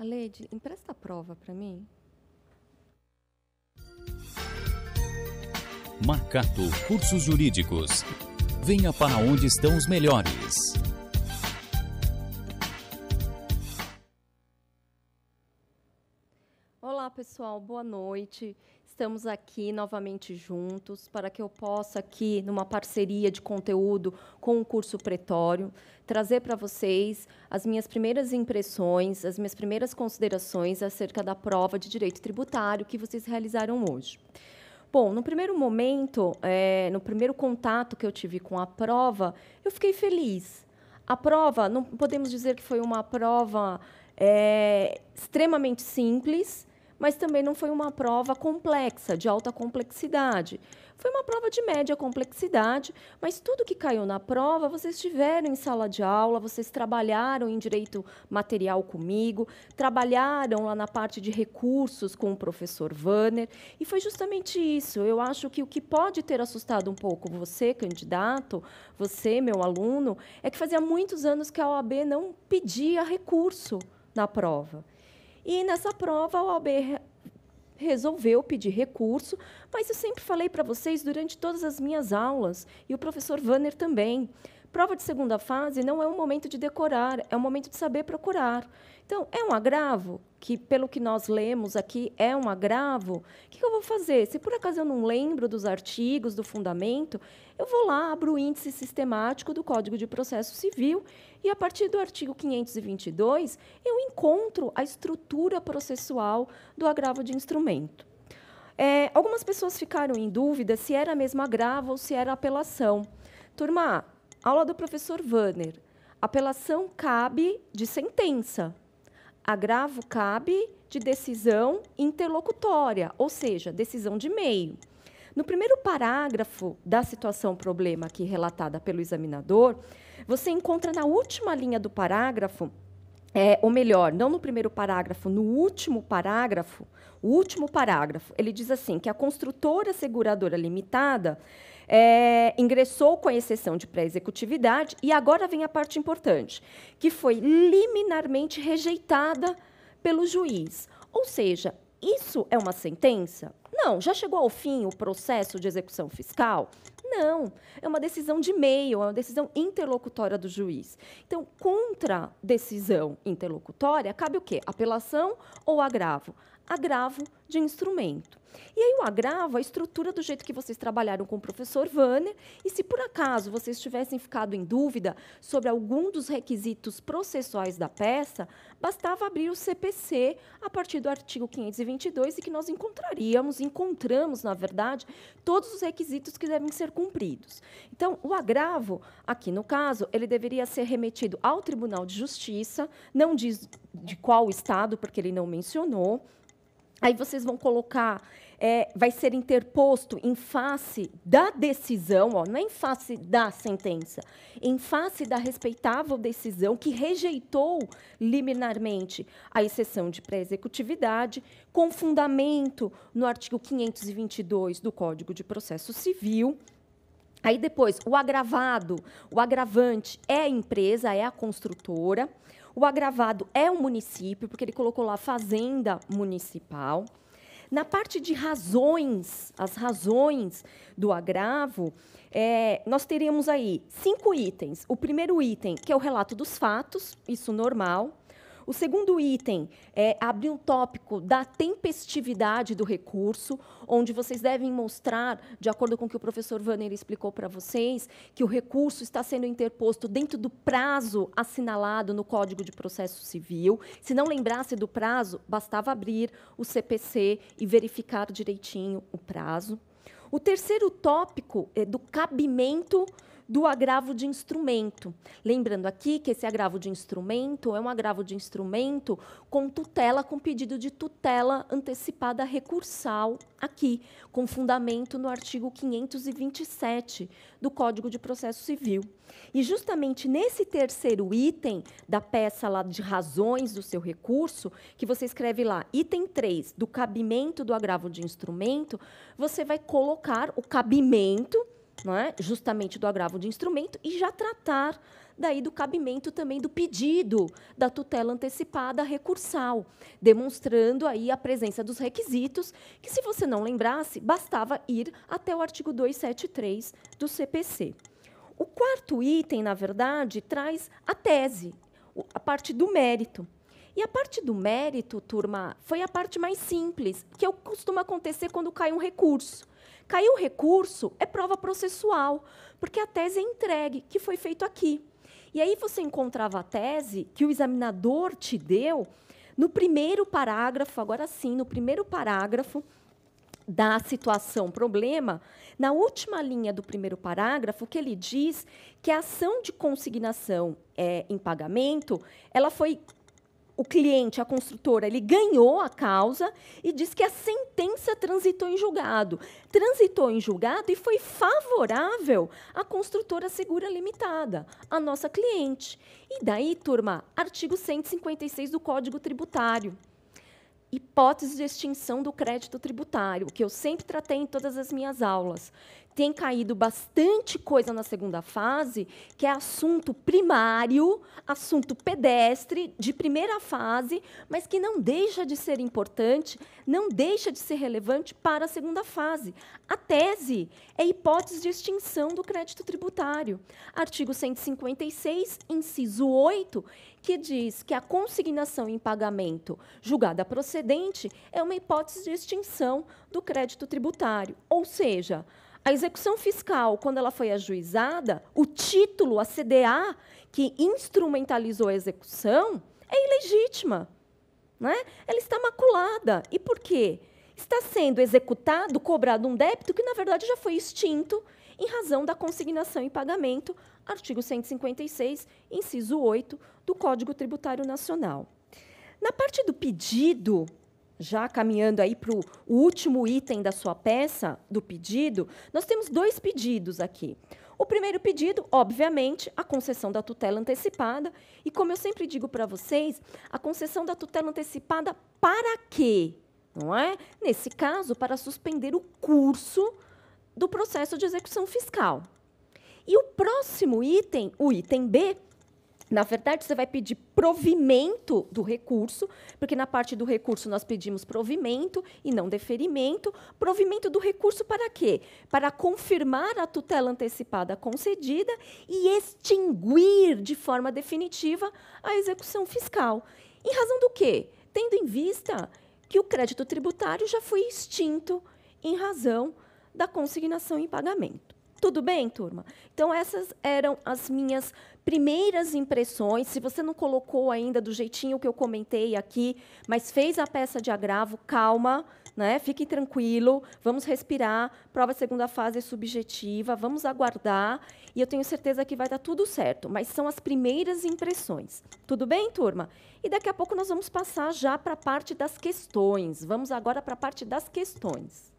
Aleide, empresta a prova para mim. Marcato Cursos Jurídicos. Venha para onde estão os melhores. Olá, pessoal. Boa noite. Estamos aqui novamente juntos para que eu possa aqui, numa parceria de conteúdo com o curso Pretório, trazer para vocês as minhas primeiras impressões, as minhas primeiras considerações acerca da prova de direito tributário que vocês realizaram hoje. Bom, no primeiro momento, no primeiro contato que eu tive com a prova, eu fiquei feliz. A prova, não podemos dizer que foi uma prova extremamente simples, mas também não foi uma prova complexa, de alta complexidade. Foi uma prova de média complexidade, mas tudo que caiu na prova, vocês tiveram em sala de aula, vocês trabalharam em direito material comigo, trabalharam lá na parte de recursos com o professor Wanner, e foi justamente isso. Eu acho que o que pode ter assustado um pouco você, candidato, você, meu aluno, é que fazia muitos anos que a OAB não pedia recurso na prova. E, nessa prova, a OAB resolveu pedir recurso, mas eu sempre falei para vocês durante todas as minhas aulas, e o professor Wanner também, prova de segunda fase não é um momento de decorar, é um momento de saber procurar. Então, é um agravo, que, pelo que nós lemos aqui, é um agravo. O que eu vou fazer? Se, por acaso, eu não lembro dos artigos, do fundamento, eu vou lá, abro o índice sistemático do Código de Processo Civil e, a partir do artigo 522, eu encontro a estrutura processual do agravo de instrumento. Algumas pessoas ficaram em dúvida se era mesmo agravo ou se era apelação. Turma, aula do professor Wanner. Apelação cabe de sentença. Agravo cabe de decisão interlocutória, ou seja, decisão de meio. No primeiro parágrafo da situação problema aqui relatada pelo examinador, você encontra na última linha do parágrafo, ou melhor, não no primeiro parágrafo, no último parágrafo, ele diz assim, que a construtora seguradora limitada ingressou com a exceção de pré-executividade, e agora vem a parte importante, que foi liminarmente rejeitada pelo juiz. Ou seja, isso é uma sentença? Não. Já chegou ao fim o processo de execução fiscal? Não. É uma decisão de meio, é uma decisão interlocutória do juiz. Então, contra decisão interlocutória, cabe o quê? Apelação ou agravo? Agravo de instrumento. E aí o agravo, a estrutura do jeito que vocês trabalharam com o professor Wanner, e se por acaso vocês tivessem ficado em dúvida sobre algum dos requisitos processuais da peça, bastava abrir o CPC a partir do artigo 522 e que nós encontramos, na verdade, todos os requisitos que devem ser cumpridos. Então, o agravo, aqui no caso, ele deveria ser remetido ao Tribunal de Justiça, não diz de qual estado, porque ele não mencionou. Aí vocês vão colocar, vai ser interposto em face da decisão, não é em face da sentença, em face da respeitável decisão que rejeitou liminarmente a exceção de pré-executividade, com fundamento no artigo 522 do Código de Processo Civil. Aí depois, o agravante é a empresa, é a construtora. O agravado é o município, porque ele colocou lá fazenda municipal. Na parte de razões, as razões do agravo, nós teríamos aí 5 itens. O primeiro item, que é o relato dos fatos, isso normal. O segundo item é abrir um tópico da tempestividade do recurso, onde vocês devem mostrar, de acordo com o que o professor Wanner explicou para vocês, que o recurso está sendo interposto dentro do prazo assinalado no Código de Processo Civil. Se não lembrasse do prazo, bastava abrir o CPC e verificar direitinho o prazo. O terceiro tópico é do cabimento do agravo de instrumento. Lembrando aqui que esse agravo de instrumento é um agravo de instrumento com tutela, com pedido de tutela antecipada recursal, aqui, com fundamento no artigo 527 do Código de Processo Civil. E, justamente nesse terceiro item da peça lá de razões do seu recurso, que você escreve lá, item 3, do cabimento do agravo de instrumento, você vai colocar o cabimento, não é? Justamente do agravo de instrumento, e já tratar daí do cabimento também do pedido da tutela antecipada recursal, demonstrando aí a presença dos requisitos, que se você não lembrasse, bastava ir até o artigo 273 do CPC. O quarto item, na verdade, traz a tese, a parte do mérito. E a parte do mérito, turma, foi a parte mais simples, que costuma acontecer quando cai um recurso. Caiu o recurso, é prova processual, porque a tese é entregue, que foi feito aqui. E aí você encontrava a tese que o examinador te deu no primeiro parágrafo, agora sim, no primeiro parágrafo da situação problema, na última linha do primeiro parágrafo, que ele diz que a ação de consignação em pagamento, ela foi... O cliente, a construtora, ele ganhou a causa e diz que a sentença transitou em julgado. Transitou em julgado e foi favorável à construtora Segura Limitada, a nossa cliente. E daí, turma, artigo 156 do Código Tributário. Hipótese de extinção do crédito tributário, que eu sempre tratei em todas as minhas aulas. Tem caído bastante coisa na segunda fase, que é assunto primário, assunto pedestre, de primeira fase, mas que não deixa de ser importante, não deixa de ser relevante para a segunda fase. A tese é hipótese de extinção do crédito tributário. Artigo 156, inciso 8, que diz que a consignação em pagamento julgada procedente é uma hipótese de extinção do crédito tributário. Ou seja, a execução fiscal, quando ela foi ajuizada, o título, a CDA, que instrumentalizou a execução, é ilegítima, né? Ela está maculada. E por quê? Está sendo executado, cobrado um débito que, na verdade, já foi extinto em razão da consignação em pagamento, artigo 156, inciso 8, do Código Tributário Nacional. Na parte do pedido, já caminhando aí para o último item da sua peça, do pedido, nós temos dois pedidos aqui. O primeiro pedido, obviamente, a concessão da tutela antecipada. E, como eu sempre digo para vocês, a concessão da tutela antecipada para quê? Não é? Nesse caso, para suspender o curso do processo de execução fiscal. E o próximo item, o item B, na verdade, você vai pedir provimento do recurso, porque na parte do recurso nós pedimos provimento e não deferimento. Provimento do recurso para quê? Para confirmar a tutela antecipada concedida e extinguir de forma definitiva a execução fiscal. Em razão do quê? Tendo em vista que o crédito tributário já foi extinto em razão da consignação em pagamento. Tudo bem, turma? Então, essas eram as minhas primeiras impressões. Se você não colocou ainda do jeitinho que eu comentei aqui, mas fez a peça de agravo, calma, né? Fique tranquilo, vamos respirar. Prova de segunda fase é subjetiva, vamos aguardar. E eu tenho certeza que vai dar tudo certo, mas são as primeiras impressões. Tudo bem, turma? E daqui a pouco nós vamos passar já para a parte das questões. Vamos agora para a parte das questões.